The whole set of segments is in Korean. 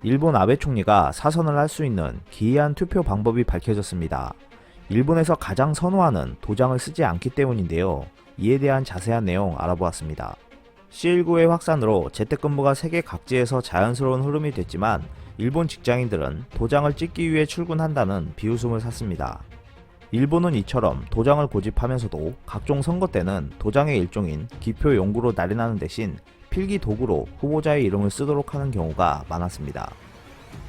일본 아베 총리가 사선을 할 수 있는 기이한 투표 방법이 밝혀졌습니다. 일본에서 가장 선호하는 도장을 쓰지 않기 때문인데요. 이에 대한 자세한 내용 알아보았습니다. C19의 확산으로 재택근무가 세계 각지에서 자연스러운 흐름이 됐지만 일본 직장인들은 도장을 찍기 위해 출근한다는 비웃음을 샀습니다. 일본은 이처럼 도장을 고집하면서도 각종 선거 때는 도장의 일종인 기표 용구로 날인하는 대신 필기 도구로 후보자의 이름을 쓰도록 하는 경우가 많았습니다.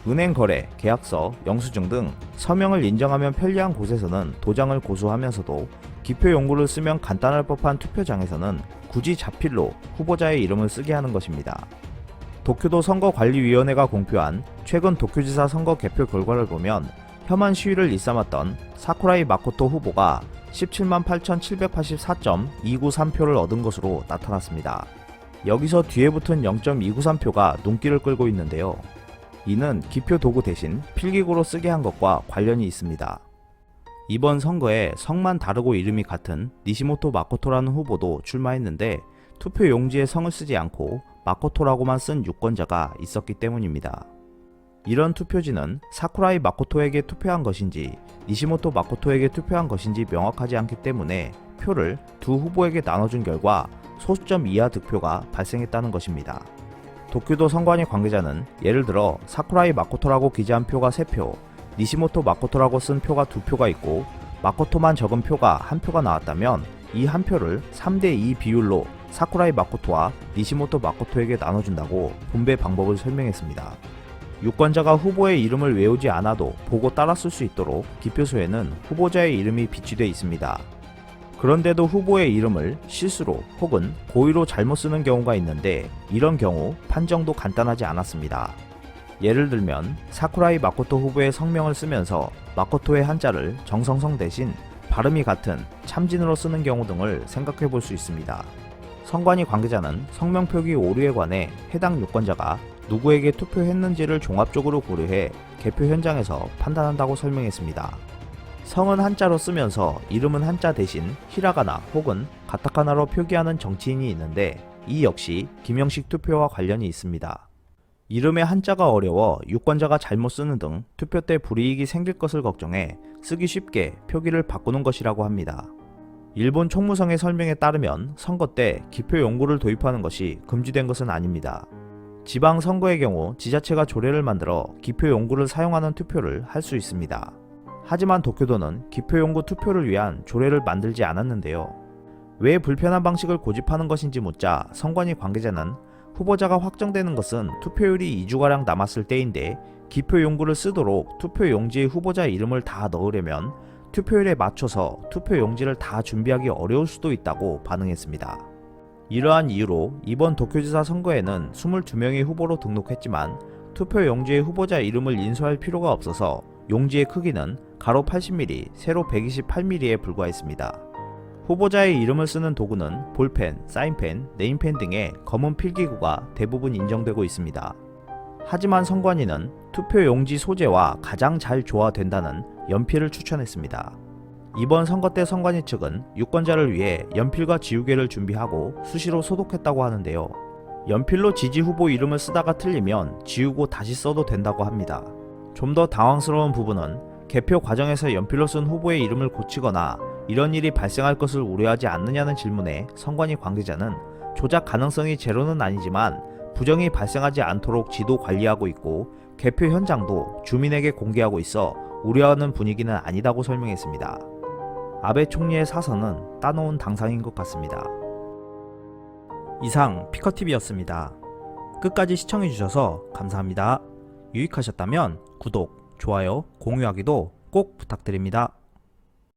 은행 거래, 계약서, 영수증 등 서명을 인정하면 편리한 곳에서는 도장을 고수하면서도 기표 용구를 쓰면 간단할 법한 투표장에서는 굳이 자필로 후보자의 이름을 쓰게 하는 것입니다. 도쿄도 선거관리위원회가 공표한 최근 도쿄지사 선거 개표 결과를 보면 혐한 시위를 일삼았던 사쿠라이 마코토 후보가 17만 8,784.293표를 얻은 것으로 나타났습니다. 여기서 뒤에 붙은 0.293표가 눈길을 끌고 있는데요. 이는 기표 도구 대신 필기구로 쓰게 한 것과 관련이 있습니다. 이번 선거에 성만 다르고 이름이 같은 니시모토 마코토라는 후보도 출마했는데 투표 용지에 성을 쓰지 않고 마코토라고만 쓴 유권자가 있었기 때문입니다. 이런 투표지는 사쿠라이 마코토에게 투표한 것인지 니시모토 마코토에게 투표한 것인지 명확하지 않기 때문에 표를 두 후보에게 나눠준 결과 소수점 이하 득표가 발생했다는 것입니다. 도쿄도 선관위 관계자는 예를 들어 사쿠라이 마코토라고 기재한 표가 3표, 니시모토 마코토라고 쓴 표가 2표가 있고 마코토만 적은 표가 1표가 나왔다면 이 한 표를 3대2 비율로 사쿠라이 마코토와 니시모토 마코토에게 나눠준다고 분배 방법을 설명했습니다. 유권자가 후보의 이름을 외우지 않아도 보고 따라 쓸 수 있도록 기표소에는 후보자의 이름이 비치되어 있습니다. 그런데도 후보의 이름을 실수로 혹은 고의로 잘못 쓰는 경우가 있는데 이런 경우 판정도 간단하지 않았습니다. 예를 들면 사쿠라이 마코토 후보의 성명을 쓰면서 마코토의 한자를 정성성 대신 발음이 같은 참진으로 쓰는 경우 등을 생각해 볼 수 있습니다. 선관위 관계자는 성명 표기 오류에 관해 해당 유권자가 누구에게 투표했는지를 종합적으로 고려해 개표 현장에서 판단한다고 설명했습니다. 성은 한자로 쓰면서 이름은 한자 대신 히라가나 혹은 가타카나로 표기하는 정치인이 있는데 이 역시 김영식 투표와 관련이 있습니다. 이름의 한자가 어려워 유권자가 잘못 쓰는 등 투표 때 불이익이 생길 것을 걱정해 쓰기 쉽게 표기를 바꾸는 것이라고 합니다. 일본 총무성의 설명에 따르면 선거 때 기표 용구를 도입하는 것이 금지된 것은 아닙니다. 지방 선거의 경우 지자체가 조례를 만들어 기표 용구를 사용하는 투표를 할 수 있습니다. 하지만 도쿄도는 기표용구 투표를 위한 조례를 만들지 않았는데요. 왜 불편한 방식을 고집하는 것인지 묻자 선관위 관계자는 후보자가 확정되는 것은 투표율이 2주가량 남았을 때인데 기표용구를 쓰도록 투표용지에 후보자 이름을 다 넣으려면 투표율에 맞춰서 투표용지를 다 준비하기 어려울 수도 있다고 반응했습니다. 이러한 이유로 이번 도쿄지사 선거에는 22명의 후보로 등록했지만 투표용지에 후보자 이름을 인수할 필요가 없어서 용지의 크기는 가로 80mm, 세로 128mm에 불과했습니다. 후보자의 이름을 쓰는 도구는 볼펜, 사인펜, 네임펜 등의 검은 필기구가 대부분 인정되고 있습니다. 하지만 선관위는 투표 용지 소재와 가장 잘 조화된다는 연필을 추천했습니다. 이번 선거 때 선관위 측은 유권자를 위해 연필과 지우개를 준비하고 수시로 소독했다고 하는데요. 연필로 지지 후보 이름을 쓰다가 틀리면 지우고 다시 써도 된다고 합니다. 좀 더 당황스러운 부분은 개표 과정에서 연필로 쓴 후보의 이름을 고치거나 이런 일이 발생할 것을 우려하지 않느냐는 질문에 선관위 관계자는 조작 가능성이 제로는 아니지만 부정이 발생하지 않도록 지도 관리하고 있고 개표 현장도 주민에게 공개하고 있어 우려하는 분위기는 아니다고 설명했습니다. 아베 총리의 사선은 따놓은 당상인 것 같습니다. 이상 피커TV였습니다. 끝까지 시청해주셔서 감사합니다. 유익하셨다면 구독, 좋아요, 공유하기도 꼭 부탁드립니다.